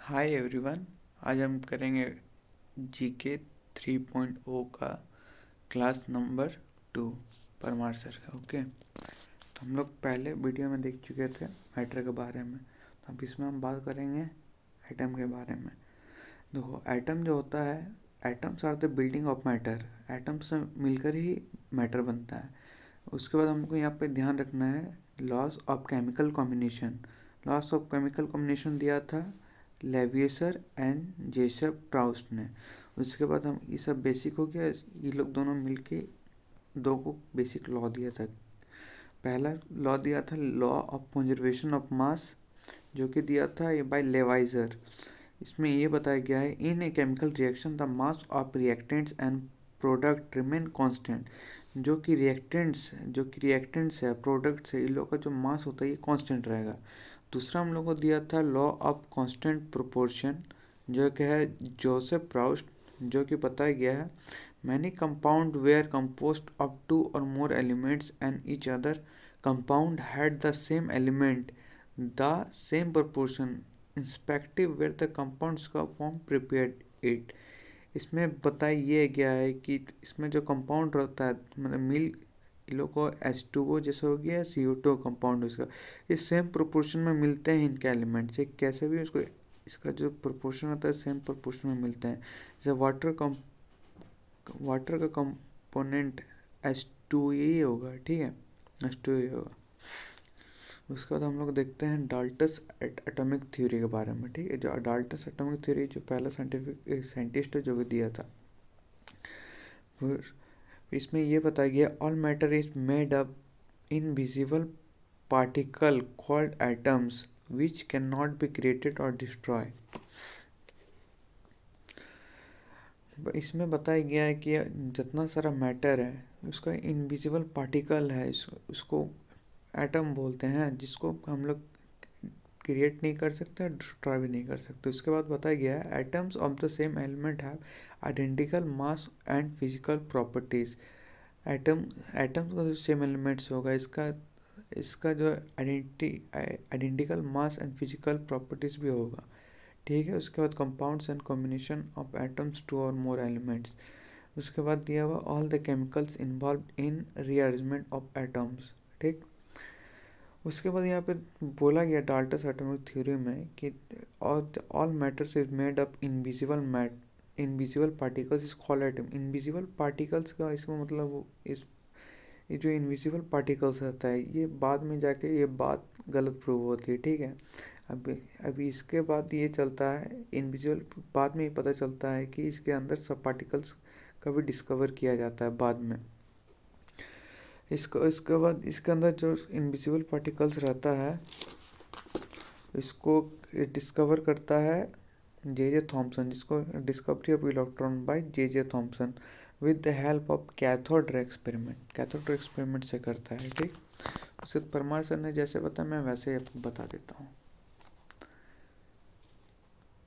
Hi everyone. आज हम करेंगे जीके 3.0 का क्लास नंबर 2 परमार सर का। ओके, तो हम लोग पहले वीडियो में देख चुके थे मैटर के बारे में, तो अब इसमें हम बात करेंगे एटम के बारे में। देखो, एटम जो होता है, atoms are the building of matter. Atom से मिलकर ही मैटर बनता है। उसके बाद हमको यहाँ पे ध्यान रखना है loss of chemical combination. Loss of chemical combination दिया था लेविएसर एंड जेसप ट्राउस्ट ने। उसके बाद हम ये सब बेसिक हो गया, ये लोग दोनों मिलके दो को बेसिक लॉ दिया था। पहला लॉ दिया था law of conservation of mass, जो कि दिया था ये बाय लेवाइजर। इसमें ये बताया गया है in a chemical reaction the mass of reactants and product remain constant. जो कि रिएक्टेंट्स है, प्रोडक्ट्स है, इन लोगों का जो मास होता है ये कांस्टेंट रहेगा। दूसरा हम लोग को दिया था लॉ ऑफ कांस्टेंट प्रोपोर्शन, जो कि है जोसेफ प्राउस्ट, जो कि बताया गया है many compound were composed of two और more elements and each other compound had the same element the same proportion respective were the compounds का फॉर्म प्रिपेयर्ड इट। इसमें बताया गया है कि इसमें जो कंपाउंड रहता है, मतलब मिल इन लोग को H2O जैसा हो गया, CO2 कंपाउंड उसका, ये सेम प्रोपोर्शन में मिलते हैं इनके एलिमेंट से। कैसे भी उसको इसका जो प्रोपोर्शन होता है सेम प्रोपोर्शन में मिलते हैं। जैसे वाटर का कंपोनेंट H2A होगा, ठीक है, H2A होगा। उसके बाद हम लोग देखते हैं डाल्टस एटॉमिक थ्योरी के बारे में। ठीक है, जो डाल्टस एटॉमिक थ्योरी जो पहला साइंटिस्ट है जो भी दिया था, फिर इसमें ये बताया गया all matter is made up invisible particle called atoms which can not be created और डिस्ट्रॉय। इसमें बताया गया है कि जितना सारा मैटर है उसका इनविजिबल पार्टिकल है, उसको एटम बोलते हैं, जिसको हम लोग क्रिएट नहीं कर सकते और डिस्ट्रॉय भी नहीं कर सकते। उसके बाद बताया गया है atoms of the same element have identical mass and physical properties. Atoms का जो सेम एलिमेंट्स होगा, इसका इसका जो identical mass and physical properties भी होगा। ठीक है, उसके बाद compounds and combination of atoms two और मोर एलिमेंट्स। उसके बाद दिया हुआ all the chemicals involve in rearrangement of atoms. ठीक, उसके बाद यहाँ पे बोला गया डाल्टस एटॉमिक थ्योरी में कि all matters is made up invisible particles is called atom. Invisible particles का इसका मतलब ये जो इनविजिबल पार्टिकल्स रहता है, ये बाद में जाके ये बात गलत प्रूव होती है। ठीक है, अभी इसके बाद ये चलता है इनविजिबल, बाद में ये पता चलता है कि इसके अंदर सब पार्टिकल्स का भी डिस्कवर किया जाता है बाद में। इसके बाद इसके अंदर जो इनविजिबल पार्टिकल्स रहता है, इसको डिस्कवर करता है जे थॉमसन, जिसको discovery of electron by J Thomson with the help of cathode ray experiment. Cathode ray experiment से करता है। ठीक, उसे परमार सर ने जैसे बताया मैं वैसे ही आपको बता देता हूँ।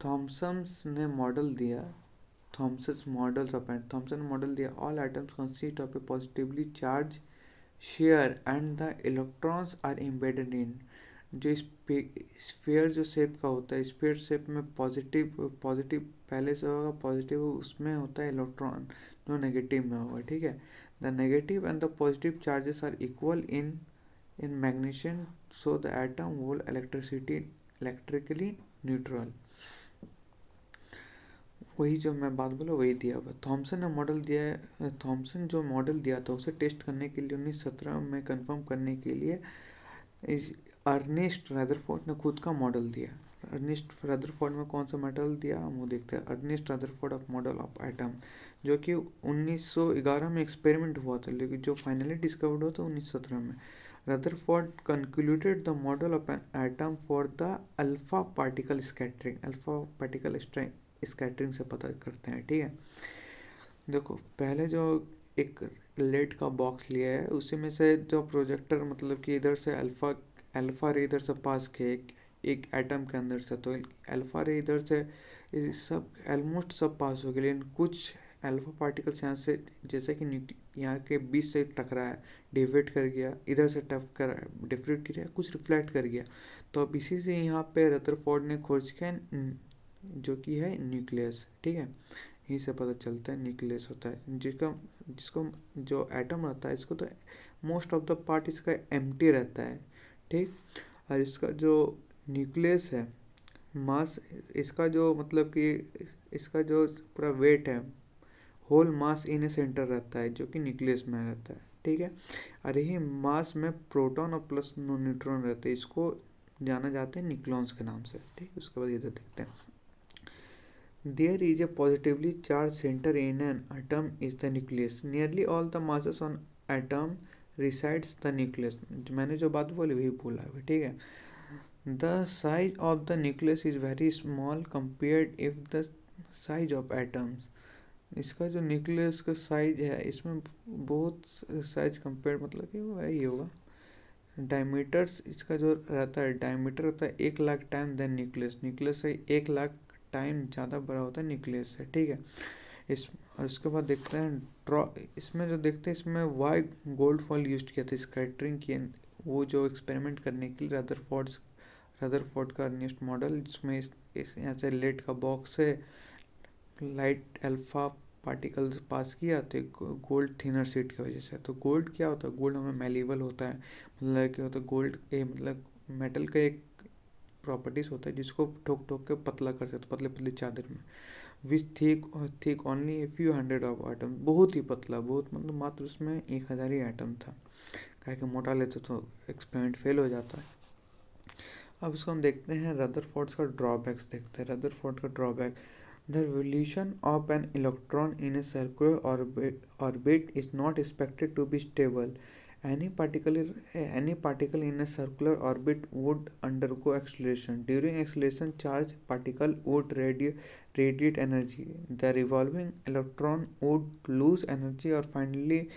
थॉमसन ने मॉडल दिया, थॉमसन मॉडल दिया all atoms consist of a positively charge sphere and the electrons are embedded in. जो स्फीयर जो शेप का होता है, स्फीयर शेप में पॉजिटिव पहले से होगा, पॉजिटिव उसमें होता है इलेक्ट्रॉन जो नेगेटिव में होगा। ठीक है, the negative and the positive charges are equal in magnitude, so the atom whole electrically neutral. वही जो मैं बात बोला वही दिया हुआ। थॉमसन ने मॉडल दिया है, थॉमसन जो मॉडल दिया था उसे टेस्ट करने के लिए 1917 में कंफर्म करने के लिए अर्नेस्ट रदरफोर्ड ने खुद का मॉडल दिया। अर्नेस्ट रदरफोर्ड में कौन सा मॉडल दिया हम वो देखते हैं। Ernest Rutherford of model of atom, जो कि 1911 में एक्सपेरिमेंट हुआ था, लेकिन जो फाइनली डिस्कवर्ड हुआ था 1917 में। Rutherford concluded the model of an atom for the alpha particle scattering. Alpha particle scattering से पता करते हैं। ठीक है, देखो पहले जो एक लेड का बॉक्स लिया है, उसी में से जो प्रोजेक्टर मतलब कि इधर से अल्फा रे इधर से पास किए एक एटम के अंदर से, तो अल्फा रे इधर से सब ऑलमोस्ट सब पास हो गए, लेकिन कुछ अल्फा पार्टिकल्स यहाँ से जैसे कि यहाँ के बीच से टकरा है, डिफ्रेक्ट कर गया, इधर से डिफ्रेक्ट किया, कुछ रिफ्लेक्ट कर गया। तो अब इसी से यहाँ पे रदरफोर्ड ने खोज के जो कि है न्यूक्लियस। ठीक है, यहीं से पता चलता है न्यूक्लियस होता है, जिसको जो एटम रहता है इसको तो मोस्ट ऑफ द पार्ट इसका एम्प्टी रहता है। ठीक, और इसका जो न्यूक्लियस है, मास इसका जो मतलब कि इसका जो पूरा वेट है, होल मास इन ए सेंटर रहता है, जो कि न्यूक्लियस में रहता है। ठीक है, और यही मास में प्रोटॉन और प्लस न्यूट्रॉन रहते हैं, इसको जाना जाते हैं न्यूक्लॉन्स के नाम से। ठीक, उसके बाद इधर देखते हैं, there is a positively charge centre in an atom is the nucleus, nearly all the masses on atom resides the nucleus. मैंने जो बात बोली वही बोला है। ठीक है, the size of the nucleus is very small compared if the size of atoms. इसका जो न्यूक्लियस का साइज है इसमें बहुत साइज कंपेयर मतलब कि वही होगा। डायमीटर्स इसका जो रहता है, डायमीटर रहता है 1,00,000 टाइम देन न्यूक्लियस, न्यूक्लियस से 1,00,000 टाइम ज़्यादा बड़ा होता है न्यूक्लियस से। ठीक है, इस और इसके बाद देखते हैं ड्रॉ, इसमें जो देखते हैं इसमें वाई गोल्ड फॉल यूज किया था स्कैटरिंग की, वो जो एक्सपेरिमेंट करने के लिए रदरफोर्ड का अर्नेस्ट मॉडल, जिसमें इस यहाँ से लेड का बॉक्स है, लाइट अल्फा पार्टिकल्स पास किया तो गोल्ड थिनर शीट की वजह से। तो गोल्ड क्या होता है, गोल्ड हमें मेलेबल होता है, मतलब क्या होता है गोल्ड मतलब मेटल का एक प्रॉपर्टीज होता है जिसको ठोक ठोक के पतला कर सकते, पतले पतले चादर में, which thick only a few hundred of item, बहुत ही पतला, बहुत मतलब मात्र उसमें 1,000 ही आइटम था, काहे कि मोटा लेते तो एक्सपेरिमेंट फेल हो जाता है। अब इसको हम देखते हैं रदरफोर्ड का ड्रॉबैक्स देखते हैं। रदरफोर्ड का drawback, the revolution of an electron in a circular orbit is not expected to be stable. Any particle in a circular orbit would undergo acceleration. During acceleration, charged particle would radiate energy. The revolving electron would lose energy or finally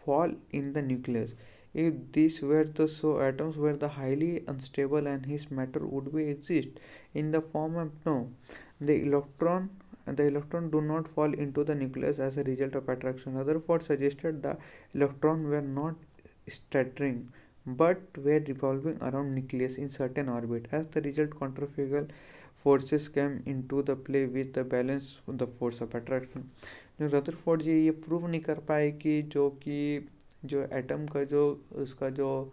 fall in the nucleus. If these were the so, atoms were the highly unstable and his matter would be exist in the form of no. The electron do not fall into the nucleus as a result of attraction. Rutherford suggested the electron were not scattering but were revolving around nucleus in certain orbit. As the result, centrifugal forces came into the play with the balance the force of attraction. Rutherford ji ये prove नहीं कर पाए कि जो atom का जो उसका जो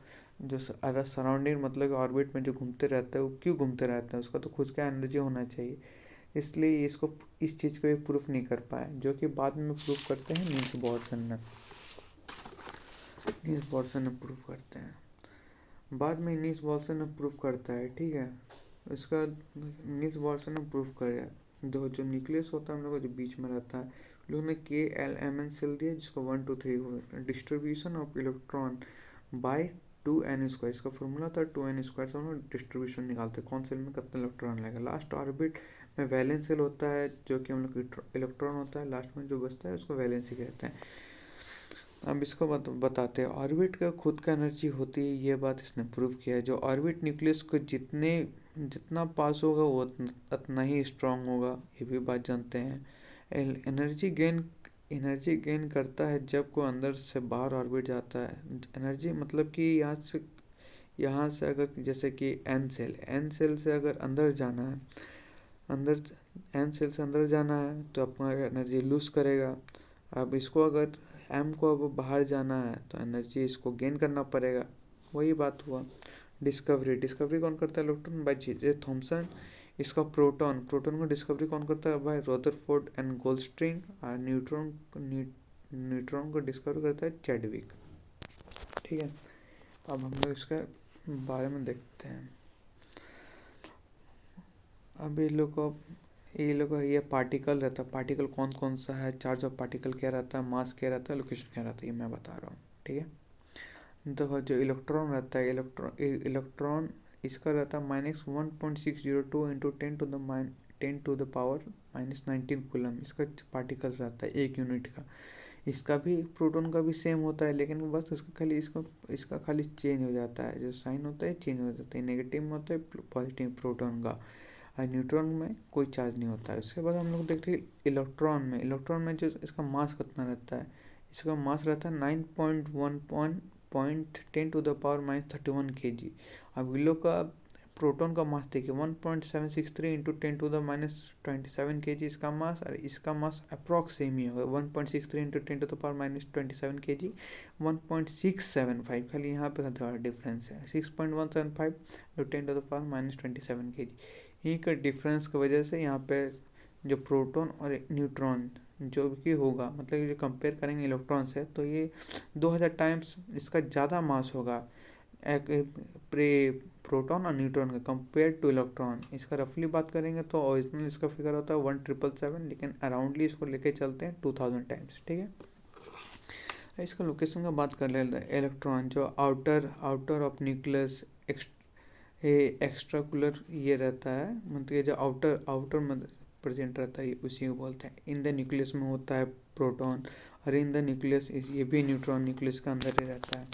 सराउंडिंग मतलब ऑर्बिट में जो घूमते रहता है वो क्यों घूमते रहता है, उसका तो खुद का एनर्जी होना चाहिए, इसलिए इसको इस चीज़ को ये प्रूफ नहीं कर पाए, जो कि बाद में प्रूफ करते हैं नील्स बोल्ट्जमैन ने प्रूफ करते हैं, बाद में नील्स बोल्ट्जमैन ने प्रूफ करता है। ठीक है, इसका नील्स बोल्ट्जमैन ने प्रूफ किया, जो न्यूक्लियस होता है हम लोग जो बीच में रहता है, लोगों ने KLMN सेल दिया जिसको 1 2 3 distribution of electron by 2n², इसका फॉर्मूला था 2n², से हम लोग डिस्ट्रीब्यूशन निकालते हैं कौन सेल में कितना इलेक्ट्रॉन लगेगा। लास्ट ऑर्बिट में वैलेंस सेल होता है जो कि हम लोग इलेक्ट्रॉन होता है, लास्ट में जो बचता है उसको वैलेंसी कहते हैं। अब इसको बताते हैं, ऑर्बिट का खुद का एनर्जी होती है, ये बात इसने प्रूव किया है। जो ऑर्बिट न्यूक्लियस को जितना पास होगा वो उतना ही स्ट्रांग होगा, ये भी बात जानते हैं। एनर्जी गेन करता है जब कोई अंदर से बाहर ऑर्बिट जाता है। एनर्जी मतलब कि यहाँ से अगर जैसे कि एन सेल से अगर अंदर जाना है, एन सेल से अंदर जाना है तो अपना एनर्जी लूज करेगा। अब इसको अगर एम को अब बाहर जाना है तो एनर्जी इसको गेन करना पड़ेगा, वही बात हुआ। डिस्कवरी कौन करता है, इलेक्ट्रॉन बाय जे थॉमसन। इसका प्रोटॉन को डिस्कवरी कौन करता है, बाय रदरफोर्ड एंड गोल्डस्टिंग। और न्यूट्रॉन को डिस्कवर करता है चैडविक। ठीक है, अब हम लोग इसके बारे में देखते हैं। अब ये पार्टिकल रहता है, पार्टिकल कौन कौन सा है, चार्ज ऑफ पार्टिकल क्या रहता है, मास क्या रहता है, लोकेशन क्या रहता है, ये मैं बता रहा हूँ। ठीक है, देखो जो इलेक्ट्रॉन रहता है, इलेक्ट्रॉन इसका रहता है -1.602 इंटू 10⁻⁻19 कूलम, इसका पार्टिकल रहता है 1 यूनिट का। इसका भी प्रोटॉन का भी सेम होता है, लेकिन बस इसका खाली चेंज हो जाता है, जो साइन होता है चेंज हो जाता है, नेगेटिव में होता है पॉजिटिव प्रोटॉन का, और न्यूट्रॉन में कोई चार्ज नहीं होता है। उसके बाद हम लोग देखते हैं इलेक्ट्रॉन में जो इसका मास कितना रहता है, इसका मास रहता है 9.1.10⁻31 kg। अब इन लोग का प्रोटॉन का मास देखिए 1.763 इंटू 10⁻27 kg इसका मास, और इसका मास अप्रॉक्स सेम ही होगा 1.63 इंटू 10⁻27 kg 1.675, खाली यहाँ पे थोड़ा डिफरेंस है 6.175 इंटू 10⁻27 kg। यही का डिफरेंस की वजह से यहाँ पे जो प्रोटॉन और न्यूट्रॉन जो भी होगा, मतलब जो कंपेयर करेंगे इलेक्ट्रॉन से, तो ये 2000 टाइम्स इसका ज़्यादा मास होगा प्रोटॉन और न्यूट्रॉन का कंपेयर टू इलेक्ट्रॉन। इसका रफली बात करेंगे तो ओरिजिनल इसका फिगर होता है 1777, लेकिन अराउंडली इसको लेके चलते हैं 2000 टाइम्स, ठीक है। इसका लोकेशन का बात कर लेते हैं। इलेक्ट्रॉन जो आउटर ऑफ न्यूक्लियस एक्स्ट्राकुलर ये रहता है, मतलब ये जो आउटर में प्रेजेंट रहता है उसी को बोलते हैं। इन द न्यूक्लियस में होता है प्रोटॉन, और इन द न्यूक्लियस ये भी न्यूट्रॉन न्यूक्लियस के अंदर ही रहता है।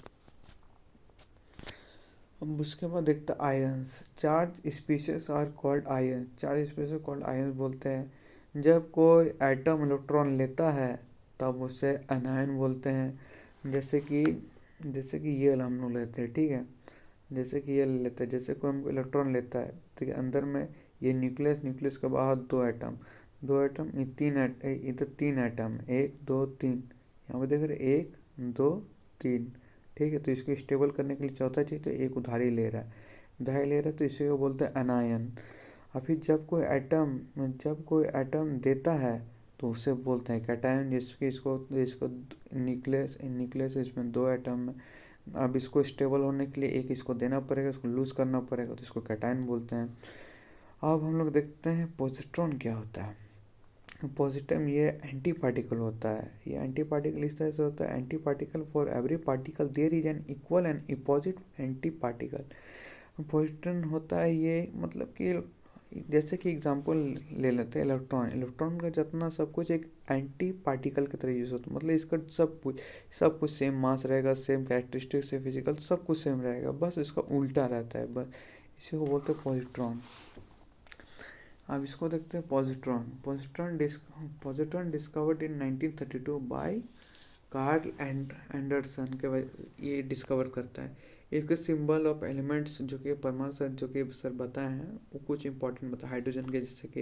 अब उसके बाद देखते हैं ions. Charge species are called ions. Charge species called ions बोलते हैं जब कोई एटम इलेक्ट्रॉन लेता है तब उसे एनायन बोलते हैं। जैसे कि ये हम लोग लेते हैं, ठीक है, जैसे कि ये लेते हैं, जैसे कोई हम इलेक्ट्रॉन लेता है, ठीक है, अंदर में ये न्यूक्लियस के बाहर दो एटम, ये इधर 3 एटम, 1 2 3, यहाँ पे देख रहे 1 2 3, ठीक है। तो इसको स्टेबल करने के लिए चौथा चाहिए, तो एक उधारी ले रहा है, तो इसी को बोलते हैं एनायन। अभी जब कोई एटम देता है तो उसे बोलते हैं कैटायन। जिसके इसको न्यूक्लियस इसमें 2 एटम है, अब इसको स्टेबल होने के लिए एक इसको देना पड़ेगा, इसको लूज करना पड़ेगा, तो इसको कैटायन बोलते हैं। अब हम लोग देखते हैं पॉजिट्रॉन क्या होता है। पॉजिट्रॉन ये एंटी पार्टिकल होता है। ये एंटी पार्टिकल इस तरह से होता है, antiparticle for every particle there is an equal and opposite antiparticle. Positron होता है ये, मतलब कि जैसे कि एग्जांपल ले लेते हैं इलेक्ट्रॉन का जितना सब कुछ एक एंटी पार्टिकल की तरह यूज होता है, मतलब इसका सब कुछ सेम मास रहेगा, सेम कैरेक्टरिस्टिक से फिजिकल सब कुछ सेम रहेगा, बस इसका उल्टा रहता है, बस इसी को बोलते हैं पॉजिट्रॉन। अब इसको देखते हैं positron discovered in 1932 by Carl Anderson के ये डिस्कवर करता है। इसके सिंबल ऑफ एलिमेंट्स जो कि परमाणु सर जो कि सर बताए हैं वो कुछ इंपॉर्टेंट बताए हाइड्रोजन के, जैसे कि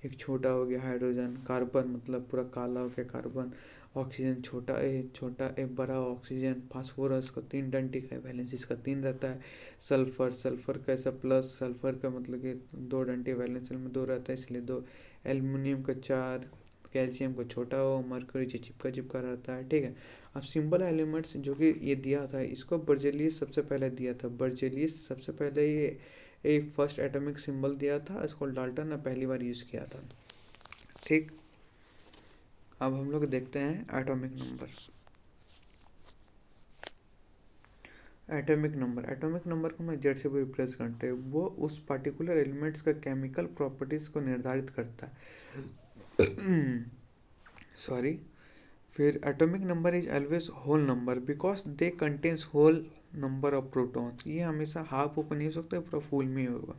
एक छोटा हो गया हाइड्रोजन, कार्बन मतलब पूरा काला हो गया कार्बन, ऑक्सीजन छोटा ए बड़ा ऑक्सीजन, फास्फोरस का 3 डंटी का वैलेंस इसका 3 रहता है, सल्फर का ऐसा प्लस, सल्फर का मतलब कि 2 डंटी वैलेंस में 2 रहता है इसलिए 2, एल्युमिनियम का 4, कैल्शियम को छोटा हो, मरकरी जो चिपका रहता है, ठीक है। अब सिंबल एलिमेंट्स जो कि ये दिया था इसको बर्जेलियस सबसे पहले दिया था, बर्जेलियस सबसे पहले ये फर्स्ट एटॉमिक सिंबल दिया था, इसको डाल्टन ने पहली बार यूज़ किया था, ठीक। अब हम लोग देखते हैं एटॉमिक नंबर को मैं जेड से भी रिप्लेस करते हैं। वो उस पर्टिकुलर एलिमेंट्स का केमिकल प्रॉपर्टीज को निर्धारित करता है सॉरी। फिर atomic number is always whole number because they contains whole number of protons. ये हमेशा हाफ ओपन नहीं हो सकता, पूरा फुल में होगा।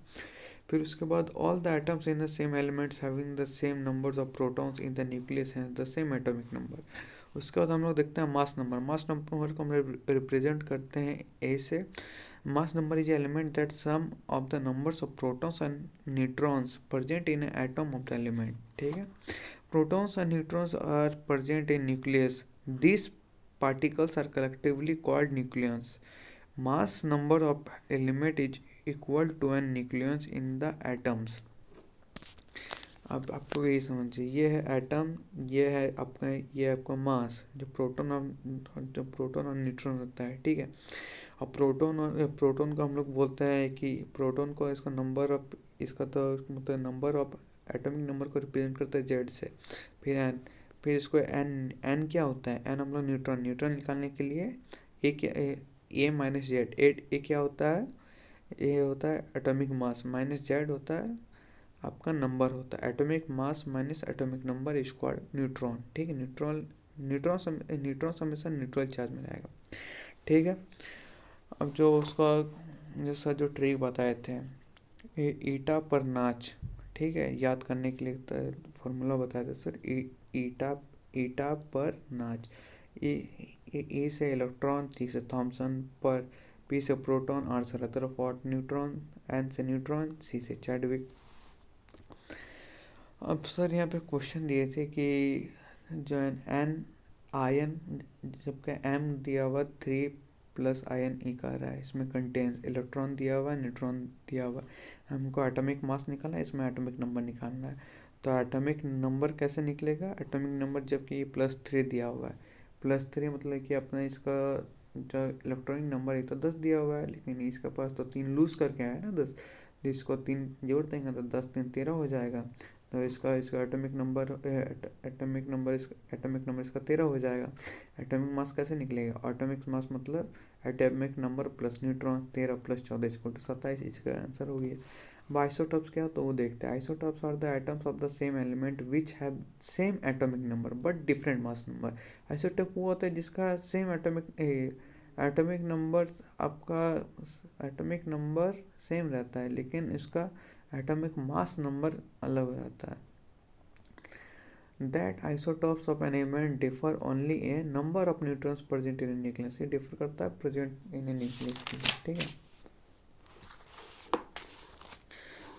फिर उसके बाद all the atoms in the same elements having the same numbers of protons in the nucleus has the same atomic number. उसके बाद हम लोग देखते हैं मास नंबर को हम रिप्रेजेंट करते हैं ए से। Mass number is element that sum of the numbers of protons and neutrons present in atom of the element, ठीक है। Protons and neutrons are present in nucleus. These particles are collectively called nucleons. Mass number of element is equal to n nucleons in the atoms. अब आपको यही समझिए, ये है atom, ये है आपका मास, जो प्रोटॉन और न्यूट्रॉन होता है, ठीक है। अब प्रोटॉन को हम लोग बोलते हैं कि प्रोटॉन को इसका नंबर ऑफ इसका तो मतलब नंबर ऑफ एटॉमिक नंबर को रिप्रेजेंट करता है जेड से। फिर एन, फिर इसको एन क्या होता है, एन हम लोग न्यूट्रॉन निकालने के लिए ए माइनस जेड, ए क्या होता है, ए होता है एटॉमिक मास माइनस जेड होता है आपका नंबर होता है, atomic mass minus atomic number is called neutron, ठीक है। न्यूट्रॉन हमेशा न्यूट्रल चार्ज में रहेगा, ठीक है। अब जो उसका जैसा जो ट्रिक बताए थे ईटा पर नाच, ठीक है, याद करने के लिए फॉर्मूला बताया था सर, ईटा पर नाच। ए से इलेक्ट्रॉन, टी से थॉमसन, पर पी से प्रोटॉन, आर से रदरफोर्ड, न्यूट्रॉन N से न्यूट्रॉन, C से चैडविक। अब सर यहाँ पे क्वेश्चन दिए थे कि जो N आयन, जबकि M दिया हुआ 3 प्लस आयन E का रहा है, इसमें कंटेन इलेक्ट्रॉन दिया हुआ है, न्यूट्रॉन दिया हुआ है। हमको एटॉमिक मास निकालना है, इसमें एटॉमिक नंबर निकालना है। तो एटॉमिक नंबर कैसे निकलेगा? एटॉमिक नंबर जबकि ये +3 दिया हुआ है, +3 मतलब कि अपना इसका जो इलेक्ट्रॉनिक नंबर है तो 10 दिया हुआ है, लेकिन इसके पास तो 3 लूज करके आया ना 10, तो इसको 3 जोड़ देंगे तो 10 3 13 हो जाएगा। तो इसका एटॉमिक नंबर इसका 13 हो जाएगा। एटॉमिक मास कैसे निकलेगा? एटॉमिक मास मतलब एटॉमिक नंबर प्लस न्यूट्रॉन, 13 + 14 = 27। इसका आंसर हो गया। अब आइसोटॉप्स क्या, तो वो देखते हैं। Isotopes are the atoms of the same element which have same atomic number but different mass number. Isotope वो होता है जिसका सेम एटॉमिक नंबर, आपका एटॉमिक नंबर सेम रहता है लेकिन इसका एटॉमिक मास नंबर अलग हो जाता है। That isotopes of an element differ only in number of neutrons present in a nucleus। ये डिफर करता है प्रेजेंट इन ए न्यूक्लियस की, ठीक है।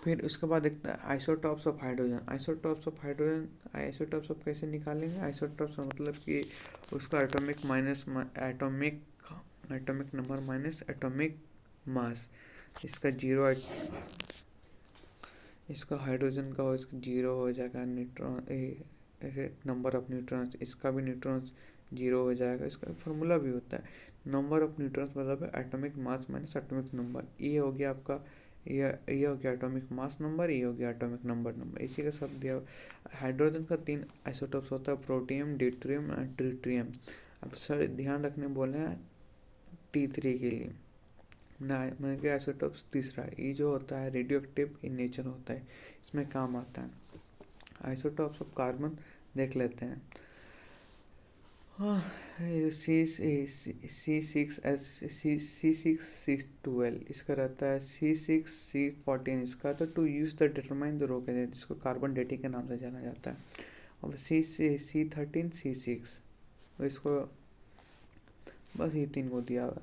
फिर उसके बाद देखता है isotopes of hydrogen. Isotopes of कैसे निकालेंगे? आइसोटॉप्स मतलब कि उसका atomic number minus atomic mass. इसका जीरो, इसका हाइड्रोजन का हो, इसका 0 हो जाएगा। नंबर ऑफ न्यूट्रॉन्स, इसका भी न्यूट्रॉन्स 0 हो जाएगा। इसका फार्मूला भी होता है, नंबर ऑफ न्यूट्रॉन्स मतलब है atomic mass minus atomic number. ये हो गया आपका, ये हो गया एटॉमिक मास नंबर, ये हो गया एटॉमिक नंबर। इसी का सब दिया। हाइड्रोजन का 3 आइसोटॉप्स होता है, प्रोटियम, ड्यूटेरियम एंड ट्रिटियम। अब सर ध्यान रखने बोले हैं T3 के लिए ना, मैंने कहा आइसोटॉप्स तीसरा, ये जो होता है रेडियो एक्टिव इन नेचर होता है, इसमें काम आता है। आइसोटॉप्स ऑफ कार्बन देख लेते हैं। हाँ, C6C12 इसका रहता है, C6C14 इसका। तो to use the determine the row के, जिसको कार्बन डेटिंग के नाम से जाना जाता है। अब C13 C6, इसको बस ये 3 को दिया हुआ है।